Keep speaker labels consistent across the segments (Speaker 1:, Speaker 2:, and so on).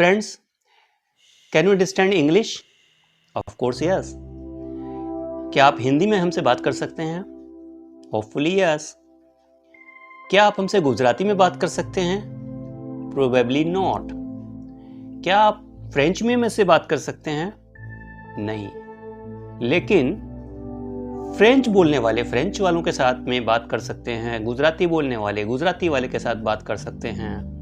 Speaker 1: Friends, can you understand English? Of course, yes. क्या आप हिंदी में हमसे बात कर सकते हैं? Hopefully, yes. क्या आप हमसे गुजराती में बात कर सकते हैं? Probably not. क्या आप फ्रेंच में हमसे बात कर सकते हैं? नहीं. लेकिन फ्रेंच बोलने वाले फ्रेंच वालों के साथ में बात कर सकते हैं, गुजराती बोलने वाले गुजराती वाले के साथ बात कर सकते हैं,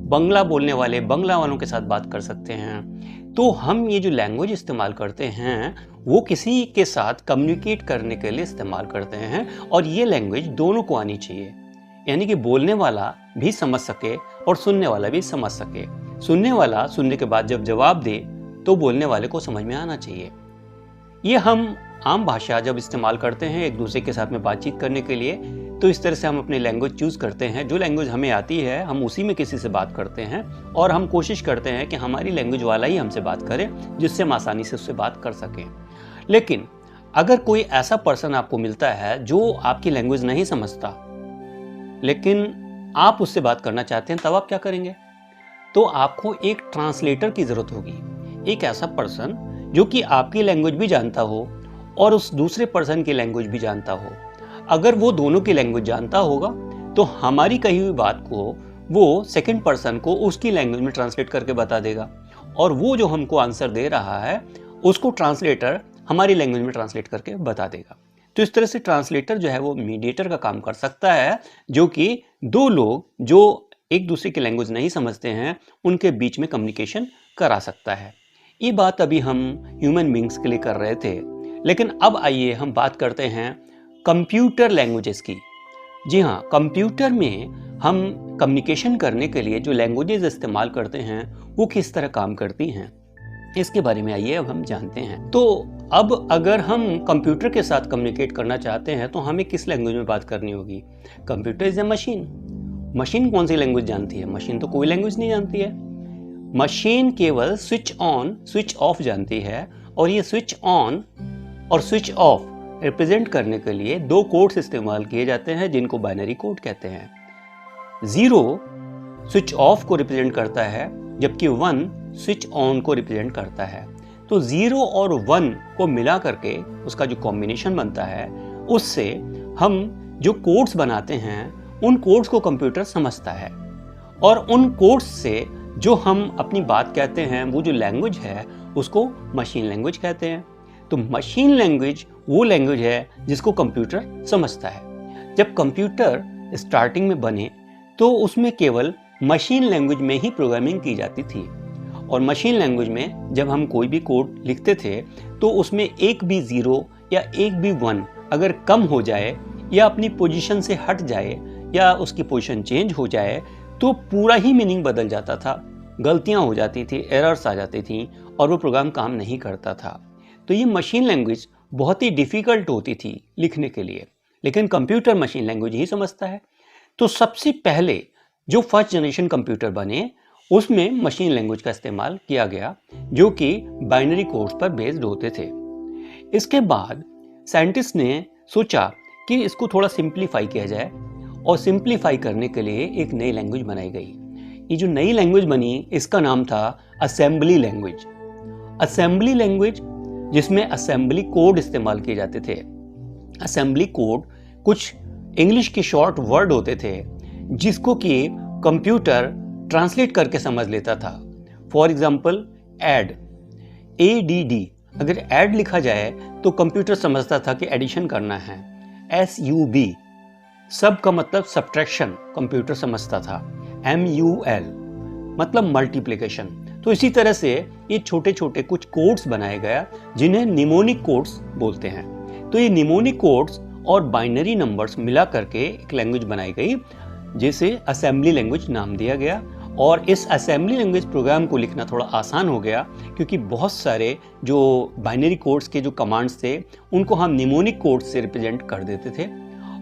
Speaker 1: बंगला बोलने वाले बंगला वालों के साथ बात कर सकते हैं। तो हम ये जो लैंग्वेज इस्तेमाल करते हैं वो किसी के साथ कम्युनिकेट करने के लिए इस्तेमाल करते हैं, और ये लैंग्वेज दोनों को आनी चाहिए, यानी कि बोलने वाला भी समझ सके और सुनने वाला भी समझ सके। सुनने वाला सुनने के बाद जब जवाब दे तो बोलने वाले को समझ में आना चाहिए। ये हम आम भाषा जब इस्तेमाल करते हैं एक दूसरे के साथ में बातचीत करने के लिए, तो इस तरह से हम अपनी लैंग्वेज चूज़ करते हैं। जो लैंग्वेज हमें आती है हम उसी में किसी से बात करते हैं, और हम कोशिश करते हैं कि हमारी लैंग्वेज वाला ही हमसे बात करे जिससे हम आसानी से उससे बात कर सकें। लेकिन अगर कोई ऐसा पर्सन आपको मिलता है जो आपकी लैंग्वेज नहीं समझता, लेकिन आप उससे बात करना चाहते हैं, तब आप क्या करेंगे? तो आपको एक ट्रांसलेटर की ज़रूरत होगी। एक ऐसा पर्सन जो कि आपकी लैंग्वेज भी जानता हो और उस दूसरे पर्सन की लैंग्वेज भी जानता हो। अगर वो दोनों की लैंग्वेज जानता होगा तो हमारी कही हुई बात को वो सेकंड पर्सन को उसकी लैंग्वेज में ट्रांसलेट करके बता देगा, और वो जो हमको आंसर दे रहा है उसको ट्रांसलेटर हमारी लैंग्वेज में ट्रांसलेट करके बता देगा। तो इस तरह से ट्रांसलेटर जो है वो मीडिएटर का काम कर सकता है, जो कि दो लोग जो एक दूसरे की लैंग्वेज नहीं समझते हैं उनके बीच में कम्युनिकेशन करा सकता है। ये बात अभी हम ह्यूमन बींग्स के लिए कर रहे थे, लेकिन अब आइए हम बात करते हैं कंप्यूटर लैंग्वेजेस की। जी हाँ, कंप्यूटर में हम कम्युनिकेशन करने के लिए जो लैंग्वेजेस इस्तेमाल करते हैं वो किस तरह काम करती हैं, इसके बारे में आइए अब हम जानते हैं। तो अब अगर हम कंप्यूटर के साथ कम्युनिकेट करना चाहते हैं तो हमें किस लैंग्वेज में बात करनी होगी? Computer is a machine. Machine कौन सी लैंग्वेज जानती है? मशीन तो कोई लैंग्वेज नहीं जानती है। मशीन केवल स्विच ऑन स्विच ऑफ जानती है, और ये स्विच ऑन और स्विच ऑफ रिप्रेजेंट करने के लिए दो कोड्स इस्तेमाल किए जाते हैं जिनको बाइनरी कोड कहते हैं। 0 स्विच ऑफ को रिप्रेजेंट करता है, जबकि 1 स्विच ऑन को रिप्रेजेंट करता है। तो 0 और 1 को मिला करके उसका जो कॉम्बिनेशन बनता है, उससे हम जो कोड्स बनाते हैं उन कोड्स को कंप्यूटर समझता है, और उन कोड्स से जो हम अपनी बात कहते हैं वो जो लैंग्वेज है उसको मशीन लैंग्वेज कहते हैं। तो मशीन लैंग्वेज वो लैंग्वेज है जिसको कंप्यूटर समझता है। जब कंप्यूटर स्टार्टिंग में बने तो उसमें केवल मशीन लैंग्वेज में ही प्रोग्रामिंग की जाती थी, और मशीन लैंग्वेज में जब हम कोई भी कोड लिखते थे तो उसमें एक भी 0 या एक भी 1 अगर कम हो जाए या अपनी पोजीशन से हट जाए या उसकी पोजीशन चेंज हो जाए तो पूरा ही मीनिंग बदल जाता था, गलतियां हो जाती थी, एरर्स आ जाती थी, और वो प्रोग्राम काम नहीं करता था। तो ये मशीन लैंग्वेज बहुत ही डिफ़िकल्ट होती थी लिखने के लिए, लेकिन कंप्यूटर मशीन लैंग्वेज ही समझता है। तो सबसे पहले जो फर्स्ट जनरेशन कंप्यूटर बने उसमें मशीन लैंग्वेज का इस्तेमाल किया गया, जो कि बाइनरी कोड्स पर बेस्ड होते थे। इसके बाद साइंटिस्ट ने सोचा कि इसको थोड़ा सिंप्लीफाई किया जाए, और सिंप्लीफाई करने के लिए एक नई लैंग्वेज बनाई गई। ये जो नई लैंग्वेज बनी इसका नाम था असेंबली लैंग्वेज। असेंबली लैंग्वेज जिसमें असेंबली कोड इस्तेमाल किए जाते थे। असेंबली कोड कुछ इंग्लिश के शॉर्ट वर्ड होते थे जिसको कि कंप्यूटर ट्रांसलेट करके समझ लेता था। फॉर एग्जाम्पल ऐड, ADD, अगर ऐड लिखा जाए तो कंप्यूटर समझता था कि एडिशन करना है। SUB, सब का मतलब सब्ट्रैक्शन कंप्यूटर समझता था। MUL मतलब मल्टीप्लिकेशन। तो इसी तरह से ये छोटे छोटे कुछ कोड्स बनाए गया जिन्हें निमोनिक कोड्स बोलते हैं। तो ये निमोनिक कोड्स और बाइनरी नंबर्स मिला करके एक लैंग्वेज बनाई गई जिसे असेंबली लैंग्वेज नाम दिया गया। और इस असेंबली लैंग्वेज प्रोग्राम को लिखना थोड़ा आसान हो गया, क्योंकि बहुत सारे जो बाइनरी कोड्स के जो कमांड्स थे उनको हम निमोनिक कोड्स से रिप्रेजेंट कर देते थे,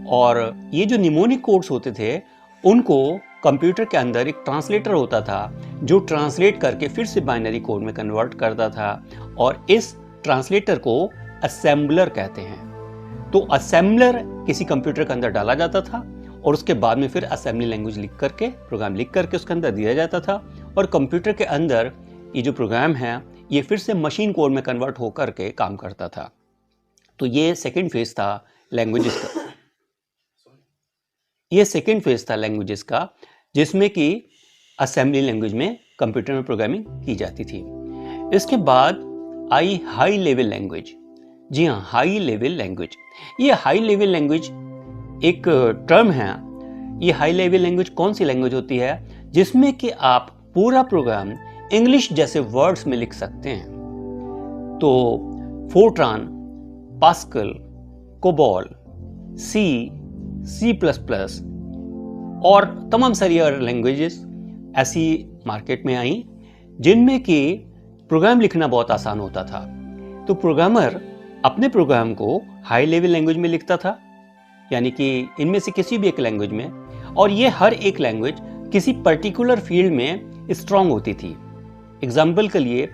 Speaker 1: और ये जो निमोनिक कोड्स होते थे उनको कंप्यूटर के अंदर एक ट्रांसलेटर होता था जो ट्रांसलेट करके फिर से बाइनरी कोड में कन्वर्ट करता था, और इस ट्रांसलेटर को असेंबलर कहते हैं। तो असेंबलर किसी कंप्यूटर के अंदर डाला जाता था और उसके बाद में फिर असेंबली लैंग्वेज लिख करके, प्रोग्राम लिख करके उसके अंदर दिया जाता था, और कंप्यूटर के अंदर ये जो प्रोग्राम है ये फिर से मशीन कोड में कन्वर्ट होकर के काम करता था। तो ये सेकेंड फेज था लैंग्वेजेस का, ये सेकेंड फेज था लैंग्वेजेस का, जिसमें कि असेंबली लैंग्वेज में कंप्यूटर में प्रोग्रामिंग की जाती थी। इसके बाद आई हाई लेवल लैंग्वेज। जी हाँ, हाई लेवल लैंग्वेज। ये हाई लेवल लैंग्वेज एक टर्म है। ये हाई लेवल लैंग्वेज कौन सी लैंग्वेज होती है? जिसमें कि आप पूरा प्रोग्राम इंग्लिश जैसे वर्ड्स में लिख सकते हैं। तो Fortran, Pascal, COBOL, C plus plus और तमाम सारी और लैंग्वेजेस ऐसी मार्केट में आई जिनमें कि प्रोग्राम लिखना बहुत आसान होता था। तो प्रोग्रामर अपने प्रोग्राम को हाई लेवल लैंग्वेज में लिखता था, यानी कि इनमें से किसी भी एक लैंग्वेज में, और ये हर एक लैंग्वेज किसी पर्टिकुलर फील्ड में स्ट्रांग होती थी। एग्जाम्पल के लिए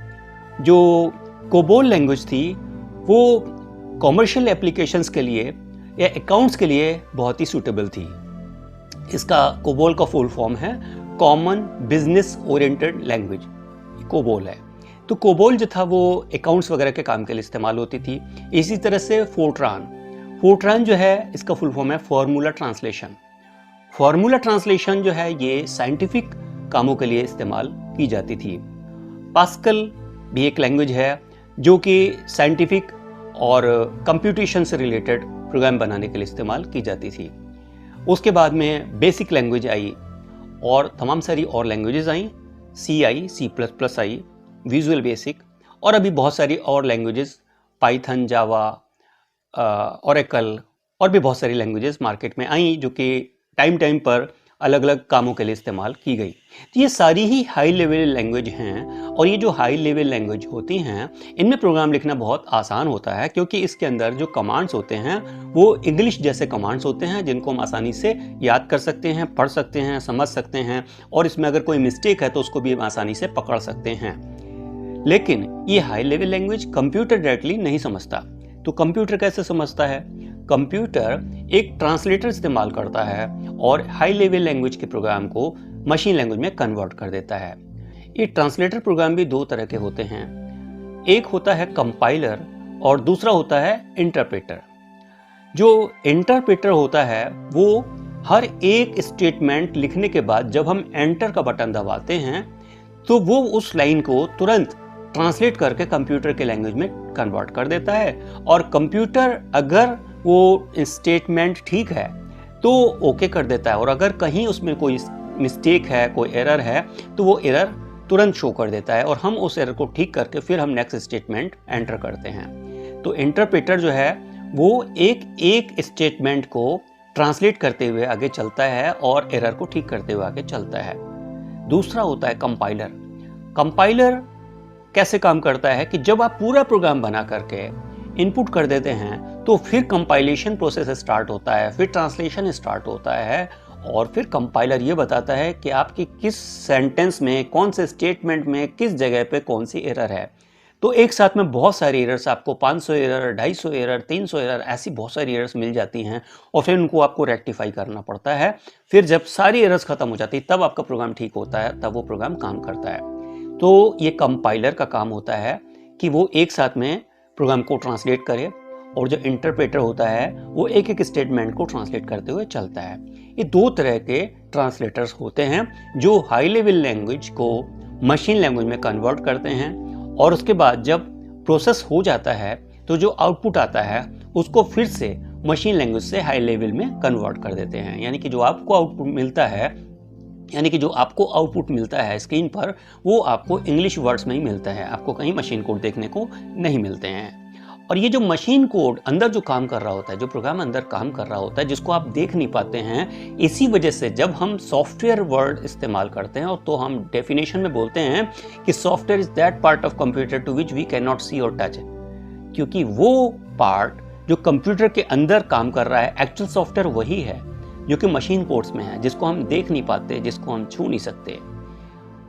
Speaker 1: जो कोबोल लैंग्वेज थी वो कॉमर्शियल एप्लीकेशंस के लिए या अकाउंट्स के लिए बहुत ही सूटेबल थी। इसका कोबोल का फुल फॉर्म है common business oriented language, COBOL है। तो कोबोल जो था वो अकाउंट्स वगैरह के काम के लिए इस्तेमाल होती थी। इसी तरह से फोर्ट्रान जो है इसका फुल फॉर्म है फॉर्मूला ट्रांसलेशन। फॉर्मूला ट्रांसलेशन जो है ये साइंटिफिक कामों के लिए इस्तेमाल की जाती थी। पास्कल भी एक लैंग्वेज है जो कि साइंटिफिक और कंप्यूटेशन से रिलेटेड प्रोग्राम बनाने के लिए इस्तेमाल की जाती थी। उसके बाद में बेसिक लैंग्वेज आई और तमाम सारी और लैंग्वेजेस आई, सी प्लस प्लस आई, विजुअल बेसिक, और अभी बहुत सारी और लैंग्वेजेस, पाइथन, जावा, ओरेकल और भी बहुत सारी लैंग्वेजेस मार्केट में आई जो कि टाइम पर अलग अलग कामों के लिए इस्तेमाल की गई। तो ये सारी ही हाई लेवल लैंग्वेज हैं, और ये जो हाई लेवल लैंग्वेज होती हैं इनमें प्रोग्राम लिखना बहुत आसान होता है, क्योंकि इसके अंदर जो कमांड्स होते हैं वो इंग्लिश जैसे कमांड्स होते हैं जिनको हम आसानी से याद कर सकते हैं, पढ़ सकते हैं, समझ सकते हैं, और इसमें अगर कोई मिस्टेक है तो उसको भी हम आसानी से पकड़ सकते हैं। लेकिन ये high level language computer directly नहीं समझता। तो कंप्यूटर कैसे समझता है? कंप्यूटर एक ट्रांसलेटर इस्तेमाल करता है और हाई लेवल लैंग्वेज के प्रोग्राम को मशीन लैंग्वेज में कन्वर्ट कर देता है। ये ट्रांसलेटर प्रोग्राम भी दो तरह के होते हैं, एक होता है कंपाइलर और दूसरा होता है इंटरप्रेटर। जो इंटरप्रेटर होता है वो हर एक स्टेटमेंट लिखने के बाद जब हम एंटर का बटन दबाते हैं तो वो उस लाइन को तुरंत ट्रांसलेट करके कंप्यूटर के लैंग्वेज में कन्वर्ट कर देता है, और कंप्यूटर अगर वो स्टेटमेंट ठीक है तो ओके कर देता है, और अगर कहीं उसमें कोई मिस्टेक है, कोई एरर है, तो वो एरर तुरंत शो कर देता है और हम उस एरर को ठीक करके फिर हम नेक्स्ट स्टेटमेंट एंटर करते हैं। तो इंटरप्रेटर जो है वो एक एक स्टेटमेंट को ट्रांसलेट करते हुए आगे चलता है और एरर को ठीक करते हुए आगे चलता है। दूसरा होता है कंपाइलर। कंपाइलर कैसे काम करता है कि जब आप पूरा प्रोग्राम बना करके इनपुट कर देते हैं तो फिर कंपाइलेशन प्रोसेस स्टार्ट होता है, फिर ट्रांसलेशन स्टार्ट होता है, और फिर कंपाइलर ये बताता है कि आपकी किस सेंटेंस में, कौन से स्टेटमेंट में, किस जगह पे कौन सी एरर है। तो एक साथ में बहुत सारी एरर्स, आपको 500 एरर, 250 एरर, 300 एरर, ऐसी बहुत सारी एरर्स मिल जाती हैं, और फिर उनको आपको रेक्टिफाई करना पड़ता है। फिर जब सारी एरर्स खत्म हो जाती है तब आपका प्रोग्राम ठीक होता है, तब वो प्रोग्राम काम करता है। तो ये कंपाइलर का काम होता है कि वो एक साथ में प्रोग्राम को ट्रांसलेट करे, और जो इंटरप्रेटर होता है वो एक एक स्टेटमेंट को ट्रांसलेट करते हुए चलता है। ये दो तरह के ट्रांसलेटर्स होते हैं जो हाई लेवल लैंग्वेज को मशीन लैंग्वेज में कन्वर्ट करते हैं, और उसके बाद जब प्रोसेस हो जाता है तो जो आउटपुट आता है उसको फिर से मशीन लैंग्वेज से हाई लेवल में कन्वर्ट कर देते हैं। यानी कि जो आपको आउटपुट मिलता है स्क्रीन पर, वो आपको इंग्लिश वर्ड्स में ही मिलता है, आपको कहीं मशीन कोड देखने को नहीं मिलते हैं। और ये जो मशीन कोड अंदर जो काम कर रहा होता है, जो प्रोग्राम अंदर काम कर रहा होता है, जिसको आप देख नहीं पाते हैं, इसी वजह से जब हम सॉफ्टवेयर वर्ड इस्तेमाल करते हैं और तो हम डेफिनेशन में बोलते हैं कि software is that part of computer to which we can not see और टच, क्योंकि वो पार्ट जो कंप्यूटर के अंदर काम कर रहा है, एक्चुअल सॉफ्टवेयर वही है जो कि मशीन कोड्स में है, जिसको हम देख नहीं पाते, जिसको हम छू नहीं सकते।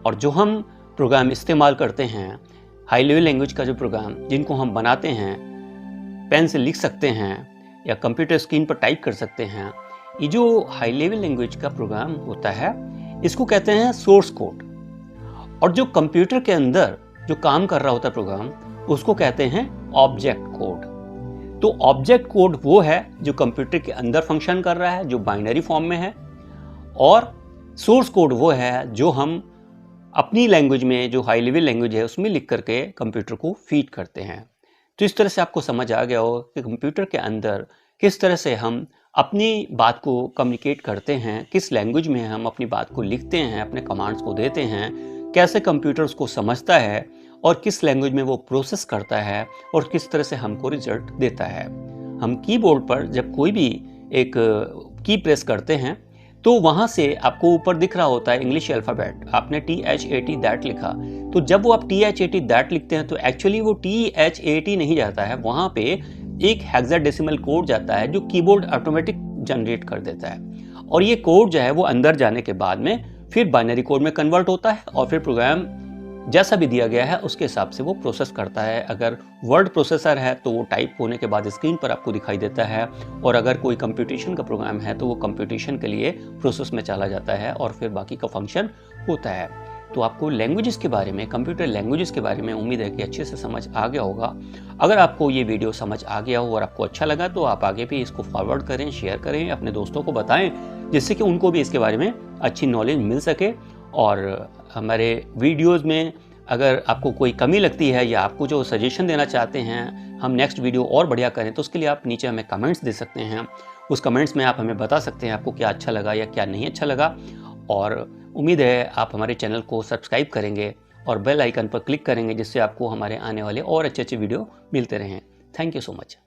Speaker 1: और जो हम प्रोग्राम इस्तेमाल करते हैं, हाई लेवल लैंग्वेज का जो प्रोग्राम जिनको हम बनाते हैं, पेन से लिख सकते हैं या कंप्यूटर स्क्रीन पर टाइप कर सकते हैं, ये जो हाई लेवल लैंग्वेज का प्रोग्राम होता है इसको कहते हैं सोर्स कोड। और जो कंप्यूटर के अंदर जो काम कर रहा होता है प्रोग्राम, उसको कहते हैं ऑब्जेक्ट कोड। तो ऑब्जेक्ट कोड वो है जो कंप्यूटर के अंदर फंक्शन कर रहा है, जो बाइनरी फॉर्म में है, और सोर्स कोड वो है जो हम अपनी लैंग्वेज में, जो हाई लेवल लैंग्वेज है, उसमें लिख करके कंप्यूटर को फीड करते हैं। तो इस तरह से आपको समझ आ गया हो कि कंप्यूटर के अंदर किस तरह से हम अपनी बात को कम्युनिकेट करते हैं, किस लैंग्वेज में हम अपनी बात को लिखते हैं, अपने कमांड्स को देते हैं, कैसे कंप्यूटर उसको समझता है और किस लैंग्वेज में वो प्रोसेस करता है और किस तरह से हमको रिजल्ट देता है। हम कीबोर्ड पर जब कोई भी एक की प्रेस करते हैं तो वहाँ से आपको ऊपर दिख रहा होता है इंग्लिश अल्फ़ाबेट, आपने THAT दैट लिखा, तो जब वो आप THAT दैट लिखते हैं तो एक्चुअली वो THAT नहीं जाता है, वहाँ पे एक हेक्साडेसिमल कोड जाता है जो कीबोर्ड ऑटोमेटिक जनरेट कर देता है। और ये कोड जो है वो अंदर जाने के बाद में फिर बाइनरी कोड में कन्वर्ट होता है और फिर प्रोग्राम जैसा भी दिया गया है उसके हिसाब से वो प्रोसेस करता है। अगर वर्ड प्रोसेसर है तो वो टाइप होने के बाद स्क्रीन पर आपको दिखाई देता है, और अगर कोई कंप्यूटेशन का प्रोग्राम है तो वो कंप्यूटेशन के लिए प्रोसेस में चला जाता है और फिर बाकी का फंक्शन होता है। तो आपको लैंग्वेजेस के बारे में, कंप्यूटर लैंग्वेजेस के बारे में उम्मीद है कि अच्छे से समझ आ गया होगा। अगर आपको ये वीडियो समझ आ गया हो और आपको अच्छा लगा तो आप आगे भी इसको फॉरवर्ड करें, शेयर करें, अपने दोस्तों को बताएं, जिससे कि उनको भी इसके बारे में अच्छी नॉलेज मिल सके। और हमारे वीडियोज़ में अगर आपको कोई कमी लगती है या आपको जो सजेशन देना चाहते हैं हम नेक्स्ट वीडियो और बढ़िया करें, तो उसके लिए आप नीचे हमें कमेंट्स दे सकते हैं। उस कमेंट्स में आप हमें बता सकते हैं आपको क्या अच्छा लगा या क्या नहीं अच्छा लगा। और उम्मीद है आप हमारे चैनल को सब्सक्राइब करेंगे और बेल आइकन पर क्लिक करेंगे, जिससे आपको हमारे आने वाले और अच्छे अच्छे वीडियो मिलते रहें। Thank you so much.